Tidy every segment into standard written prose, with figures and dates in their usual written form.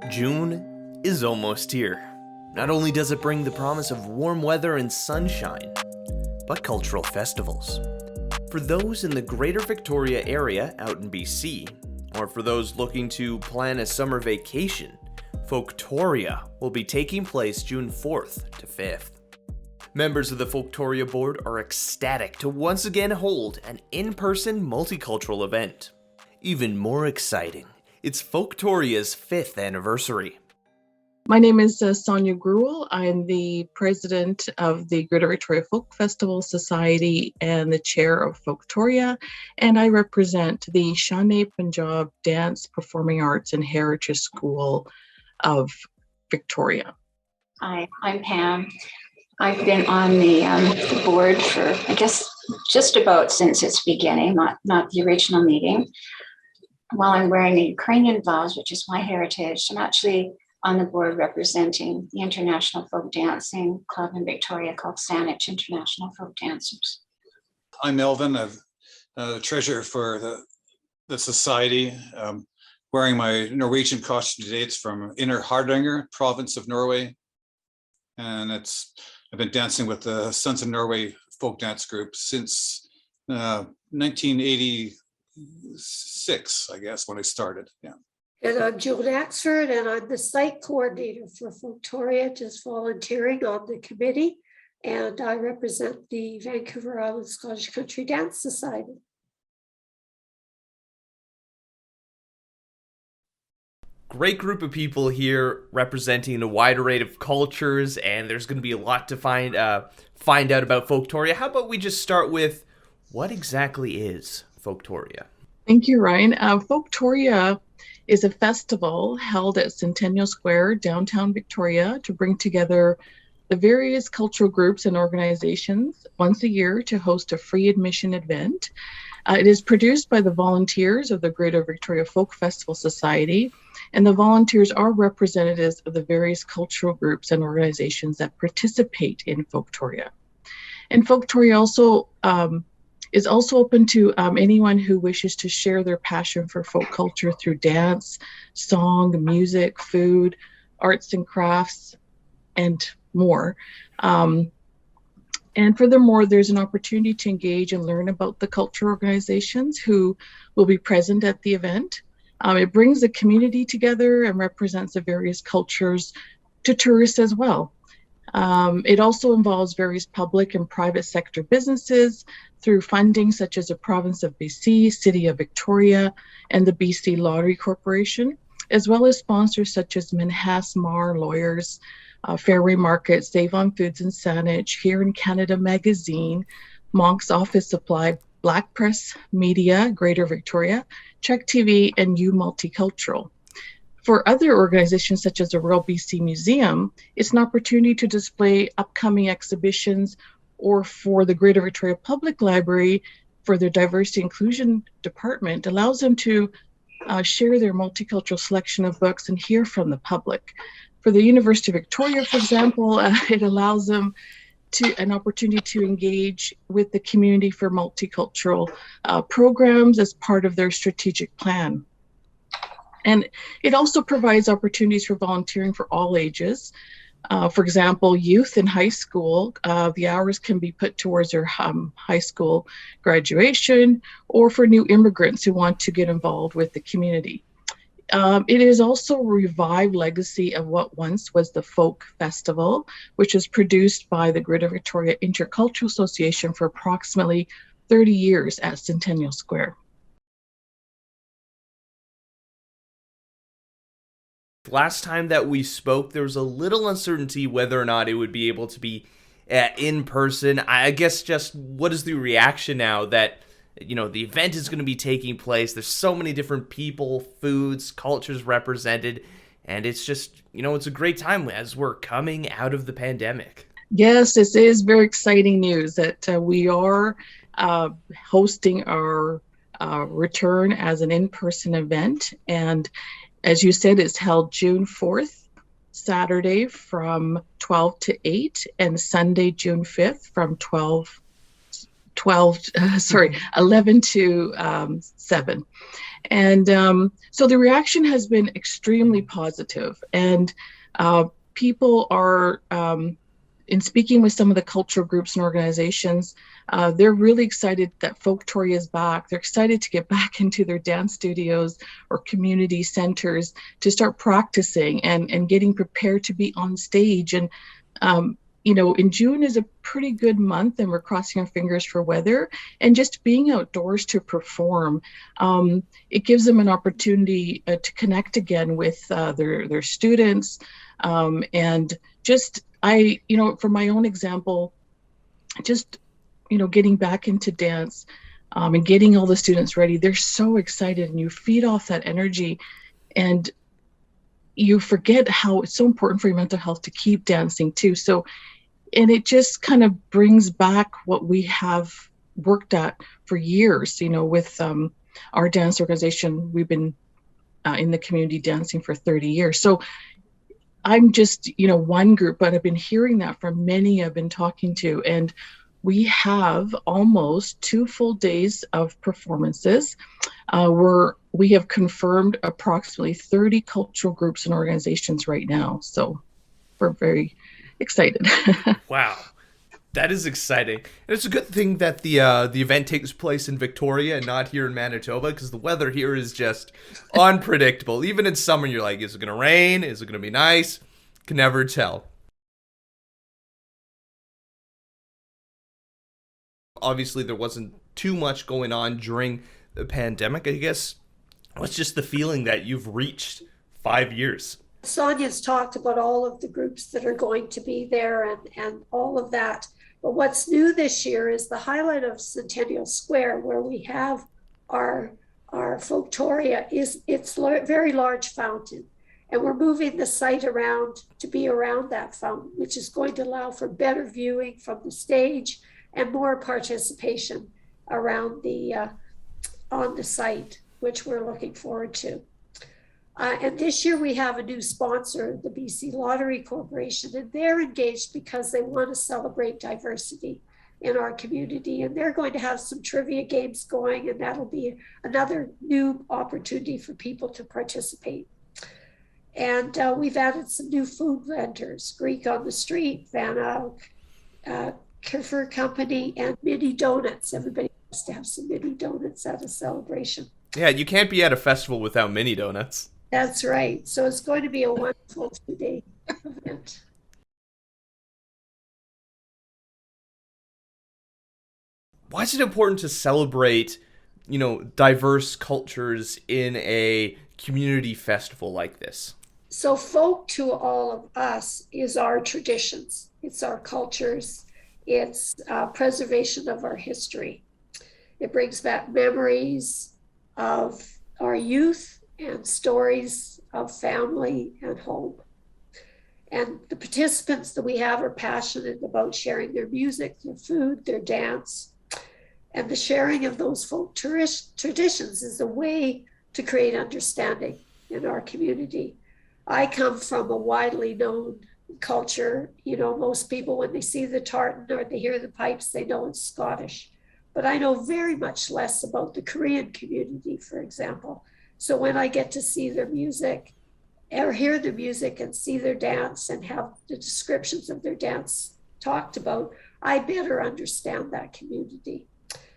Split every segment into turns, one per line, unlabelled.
June is almost here. Not only does it bring the promise of warm weather and sunshine, but cultural festivals. For those in the Greater Victoria area out in BC, or for those looking to plan a summer vacation, Folktoria will be taking place June 4th to 5th. Members of the Folktoria board are ecstatic to once again hold an in-person multicultural event. Even more exciting, it's Folktoria's 5th anniversary.
My name is Sonia Gruel. I'm the president of the Greater Victoria Folk Festival Society and the chair of Folktoria, and I represent the Shane Punjab Dance, Performing Arts and Heritage School of Victoria.
Hi, I'm Pam. I've been on the board for, I guess, just about since its beginning, not the original meeting. While I'm wearing the Ukrainian blouse, which is my heritage, I'm actually on the board representing the International Folk Dancing Club in Victoria called ecstatic International Folk Dancers.
I'm Melvin, the treasurer for the society, wearing my Norwegian costume today. It's from Inner Hardanger, province of Norway. And I've been dancing with the Sons of Norway folk dance group since 1986, I guess, when I started. Yeah.
And I'm Joan Axford, and I'm the site coordinator for Folktoria, just volunteering on the committee. And I represent the Vancouver Island Scottish Country Dance Society.
Great group of people here representing a wide array of cultures, and there's going to be a lot to find out about Folktoria. How about we just start with what exactly is Folktoria?
Thank you, Ryan. Folktoria is a festival held at Centennial Square, downtown Victoria, to bring together the various cultural groups and organizations once a year to host a free admission event. It is produced by the volunteers of the Greater Victoria Folk Festival Society, and the volunteers are representatives of the various cultural groups and organizations that participate in Folktoria. And Folktoria also is also open to anyone who wishes to share their passion for folk culture through dance, song, music, food, arts and crafts, and more. And furthermore, there's an opportunity to engage and learn about the cultural organizations who will be present at the event. It brings the community together and represents the various cultures to tourists as well. It also involves various public and private sector businesses through funding such as the Province of BC, City of Victoria, and the BC Lottery Corporation, as well as sponsors such as Manhas Mar Lawyers, Fairway Market, Save on Foods and Saanich, Here in Canada Magazine, Monk's Office Supply, Black Press Media, Greater Victoria, Check TV, and U Multicultural. For other organizations such as the Royal BC Museum, it's an opportunity to display upcoming exhibitions, or for the Greater Victoria Public Library, for their diversity inclusion department, allows them to share their multicultural selection of books and hear from the public. For the University of Victoria, for example, it allows them an opportunity to engage with the community for multicultural programs as part of their strategic plan. And it also provides opportunities for volunteering for all ages. For example, youth in high school, the hours can be put towards their high school graduation, or for new immigrants who want to get involved with the community. It is also a revived legacy of what once was the Folk Festival, which was produced by the Greater Victoria Intercultural Association for approximately 30 years at Centennial Square.
Last time that we spoke, there was a little uncertainty whether or not it would be able to be in person. I guess just what is the reaction now that the event is going to be taking place? There's so many different people, foods, cultures represented, and it's just, it's a great time as we're coming out of the pandemic.
Yes, this is very exciting news that we are hosting our return as an in-person event. And as you said, it's held June 4th, Saturday from 12 to 8, and Sunday, June 5th from 12 11 to 7. And so the reaction has been extremely positive. And people are, in speaking with some of the cultural groups and organizations, they're really excited that Folktoria is back. They're excited to get back into their dance studios or community centers to start practicing and getting prepared to be on stage. And in June is a pretty good month, and we're crossing our fingers for weather. And just being outdoors to perform, it gives them an opportunity to connect again with their students. And just, for my own example, just, getting back into dance and getting all the students ready, they're so excited, and you feed off that energy. And you forget how it's so important for your mental health to keep dancing too. So, and it just kind of brings back what we have worked at for years, with our dance organization. We've been in the community dancing for 30 years. So I'm just, one group, but I've been hearing that from many I've been talking to. And we have almost 2 full days of performances. We have confirmed approximately 30 cultural groups and organizations right now. So we're very excited.
Wow. That is exciting. And it's a good thing that the event takes place in Victoria and not here in Manitoba, because the weather here is just unpredictable. Even in summer, you're like, is it going to rain? Is it going to be nice? Can never tell. Obviously, there wasn't too much going on during the pandemic. I guess, what's just the feeling that you've reached 5 years?
Sonia's talked about all of the groups that are going to be there and all of that. But what's new this year is the highlight of Centennial Square, where we have our Folktoria. It's a very large fountain. And we're moving the site around to be around that fountain, which is going to allow for better viewing from the stage and more participation around on the site, which we're looking forward to. And this year we have a new sponsor, the BC Lottery Corporation, and they're engaged because they want to celebrate diversity in our community. And they're going to have some trivia games going, and that'll be another new opportunity for people to participate. And we've added some new food vendors, Greek on the Street, Van Eyck, Kefir Company, and mini donuts. Everybody has to have some mini donuts at a celebration.
Yeah, you can't be at a festival without mini donuts.
That's right. So it's going to be a wonderful 2-day event.
Why is it important to celebrate, diverse cultures in a community festival like this?
So folk to all of us is our traditions. It's our cultures. It's preservation of our history. It brings back memories of our youth and stories of family and home. And the participants that we have are passionate about sharing their music, their food, their dance. And the sharing of those folk traditions is a way to create understanding in our community. I come from a widely known culture. Most people, when they see the tartan or they hear the pipes, they know it's Scottish. But I know very much less about the Korean community, for example. So when I get to see their music or hear their music and see their dance and have the descriptions of their dance talked about, I better understand that community.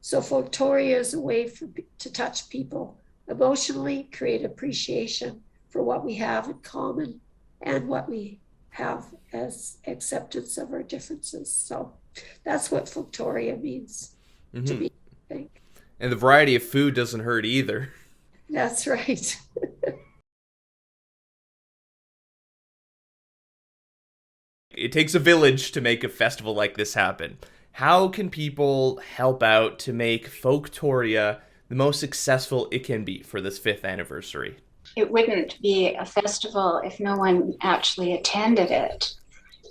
So Folktoria is a way to touch people emotionally, create appreciation for what we have in common and what we have as acceptance of our differences. So that's what Folktoria means to me, I think.
And the variety of food doesn't hurt either.
That's right.
It takes a village to make a festival like this happen. How can people help out to make Folktoria the most successful it can be for this 5th anniversary?
It wouldn't be a festival if no one actually attended it.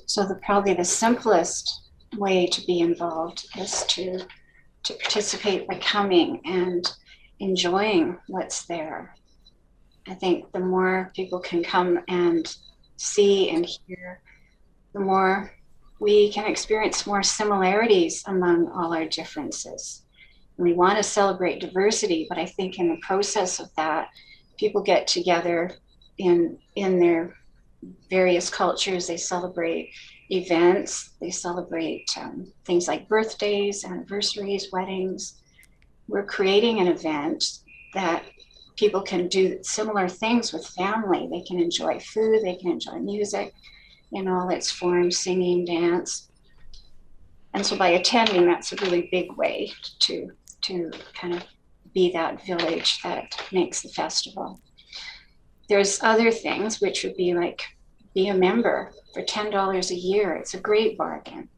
So probably the simplest way to be involved is to participate by coming and enjoying what's there. I think the more people can come and see and hear, the more we can experience more similarities among all our differences. And we want to celebrate diversity, but I think in the process of that, people get together in their various cultures. They celebrate events, they celebrate things like birthdays, anniversaries, weddings. We're creating an event that people can do similar things with family. They can enjoy food, they can enjoy music in all its forms, singing, dance. And so by attending, that's a really big way to kind of be that village that makes the festival. There's other things, which would be like be a member for $10 a year. It's a great bargain.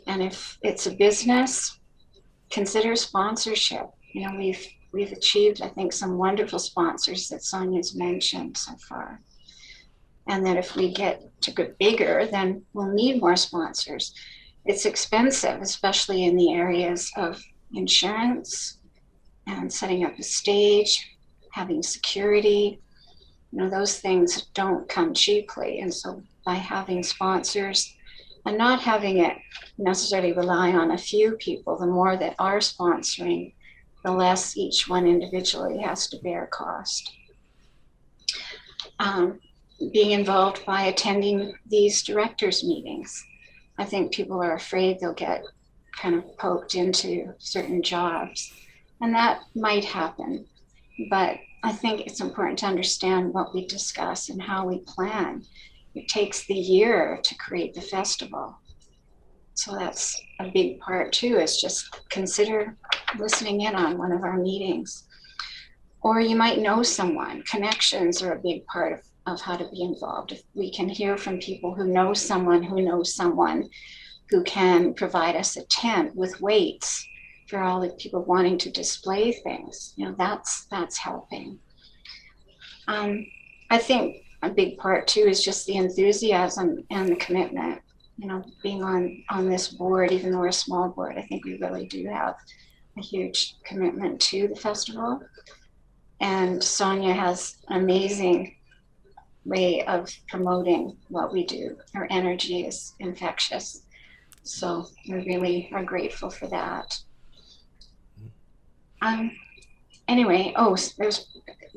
And if it's a business, consider sponsorship. You know, we've achieved, I think, some wonderful sponsors that Sonia's mentioned so far. And that if we get to get bigger, then we'll need more sponsors. It's expensive, especially in the areas of insurance and setting up a stage, having security. You know, those things don't come cheaply. And so by having sponsors and not having it necessarily rely on a few people, the more that are sponsoring, the less each one individually has to bear cost. Being involved by attending these directors' meetings. I think people are afraid they'll get kind of poked into certain jobs, and that might happen. But I think it's important to understand what we discuss and how we plan. It takes the year to create the festival. So that's a big part too, is just consider listening in on one of our meetings. Or you might know someone. Connections are a big part of how to be involved. If we can hear from people who know someone who can provide us a tent with weights for all the people wanting to display things, you know, that's helping. I think a big part too is just the enthusiasm and the commitment. You know, being on this board, even though we're a small board, I think we really do have a huge commitment to the festival. And Sonia has an amazing way of promoting what we do. Her energy is infectious. So we really are grateful for that. Anyway, there's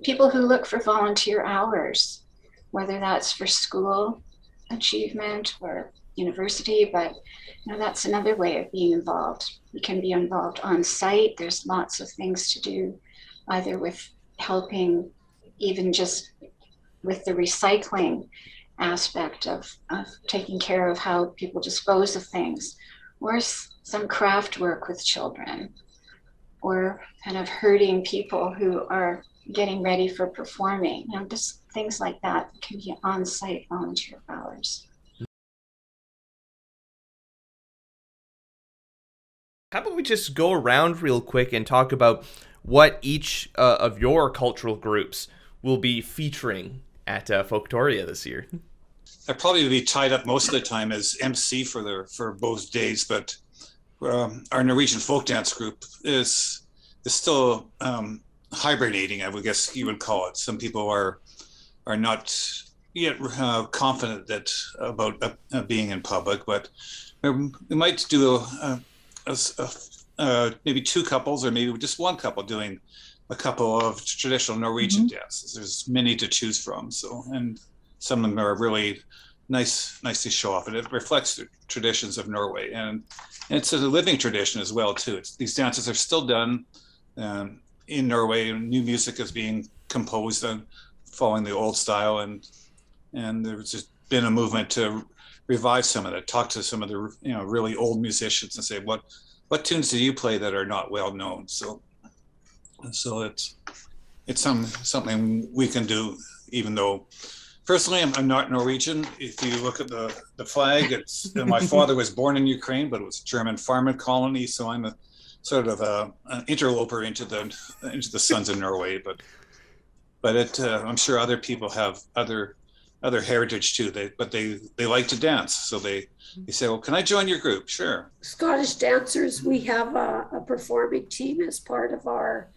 people who look for volunteer hours, whether that's for school achievement or university, but you know, that's another way of being involved. You can be involved on site. There's lots of things to do, either with helping, even just with the recycling aspect of taking care of how people dispose of things, or some craft work with children, or kind of herding people who are getting ready for performing. You know, just things like that can be on-site volunteer hours.
How about we just go around real quick and talk about what each of your cultural groups will be featuring at Folktoria this year?
I'd probably be tied up most of the time as MC for both days, but our Norwegian folk dance group is still hibernating, I would guess you would call it. Some people are not yet confident about being in public, but we might do maybe two couples, or maybe just one couple doing a couple of traditional Norwegian dances. There's many to choose from. So, and some of them are really nice to show off, and it reflects the traditions of Norway. And it's a living tradition as well too. These dances are still done in Norway, and new music is being composed and following the old style. And there's just been a movement to revive some of that. Talk to some of the really old musicians and say, what tunes do you play that are not well known? So it's something we can do, even though personally I'm not Norwegian. If you look at the flag, it's my father was born in Ukraine, but it was a German farming colony, so I'm a sort of an interloper into the Sons of Norway. But I'm sure other people have other heritage too. But they like to dance, so they say, well, can I join your group? Sure.
Scottish dancers, we have a performing team as part of our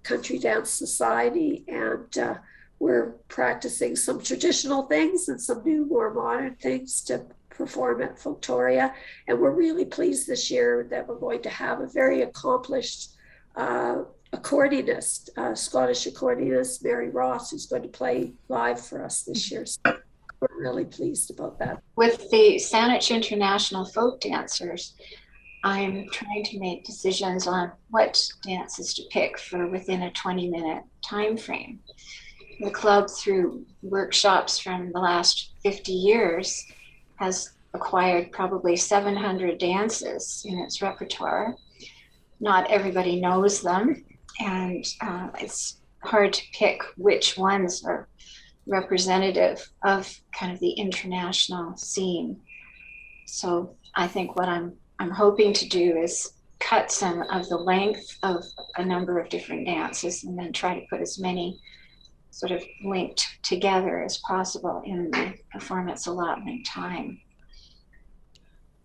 country dance society, and we're practicing some traditional things and some new, more modern things to perform at Folktoria. And we're really pleased this year that we're going to have a very accomplished accordionist, Scottish accordionist, Mary Ross, who's going to play live for us this year. So we're really pleased about that.
With the Saanich International Folk Dancers, I'm trying to make decisions on what dances to pick for within a 20-minute time frame. The club, through workshops from the last 50 years, has acquired probably 700 dances in its repertoire. Not everybody knows them, and it's hard to pick which ones are representative of kind of the international scene. So I think what I'm hoping to do is cut some of the length of a number of different dances and then try to put as many sort of linked together as possible in the performance allotment time.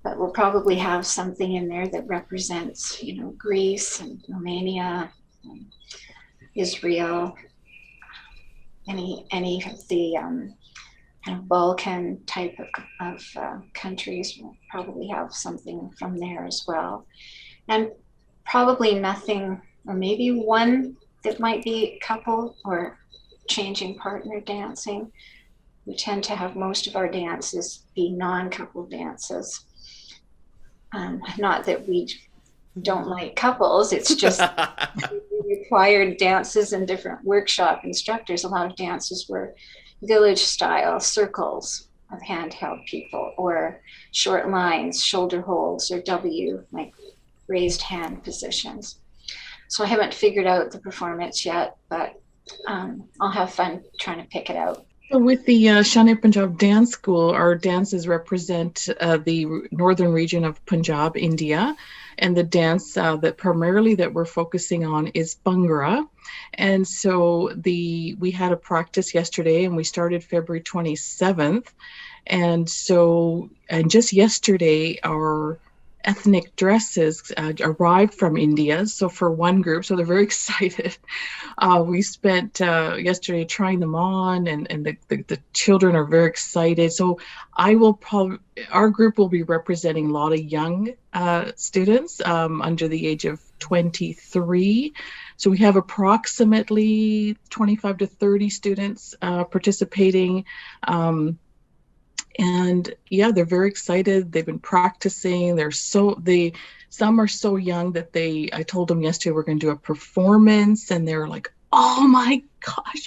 But we'll probably have something in there that represents, you know, Greece and Romania, and Israel, any of the kind of Balkan type of countries. We'll probably have something from there as well. And probably nothing, or maybe one that might be couple or changing partner dancing. We tend to have most of our dances be non-couple dances. Not that we don't like couples, it's just we required dances and different workshop instructors. A lot of dances were village style circles of handheld people, or short lines, shoulder holds, or W, like raised hand positions. So I haven't figured out the performance yet, but I'll have fun trying to pick it out.
With the Shani Punjab Dance School, our dances represent the northern region of Punjab, India, and the dance that primarily that we're focusing on is Bhangra. And so we had a practice yesterday, and we started February 27th. And just yesterday, our ethnic dresses arrived from India. So for one group, so they're very excited. We spent yesterday trying them on, and the children are very excited. So our group will be representing a lot of young students under the age of 23. So we have approximately 25 to 30 students participating. And yeah, they're very excited. They've been practicing. Some are so young that I told them yesterday we're going to do a performance, and they're like, oh my gosh.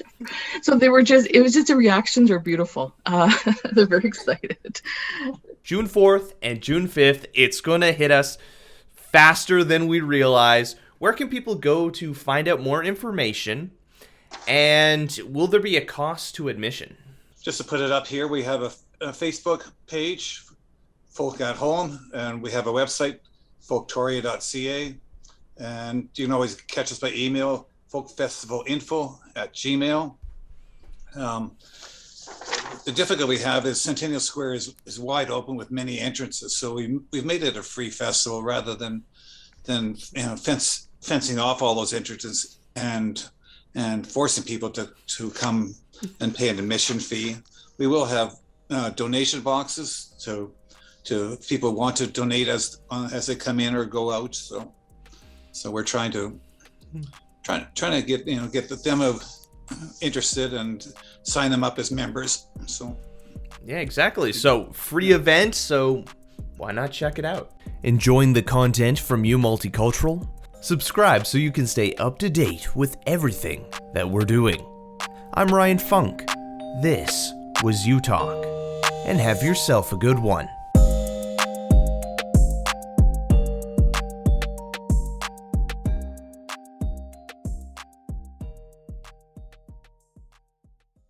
So it was just the reactions are beautiful. They're very excited.
June 4th and June 5th, it's going to hit us faster than we realize. Where can people go to find out more information? And will there be a cost to admission?
Just to put it up here, we have a Facebook page, Folk at Home, and we have a website, folktoria.ca, and you can always catch us by email, folkfestivalinfo@gmail. The difficulty we have is Centennial Square is wide open with many entrances, so we've made it a free festival rather than fencing off all those entrances and forcing people to come and pay an admission fee. We will have donation boxes to people who want to donate as they come in or go out. So we're trying to get them interested and sign them up as members. So
yeah, exactly. So free event. So why not check it out? Enjoying the content from You Multicultural? Subscribe so you can stay up to date with everything that we're doing. I'm Ryan Funk. This was You Talk, and have yourself a good one.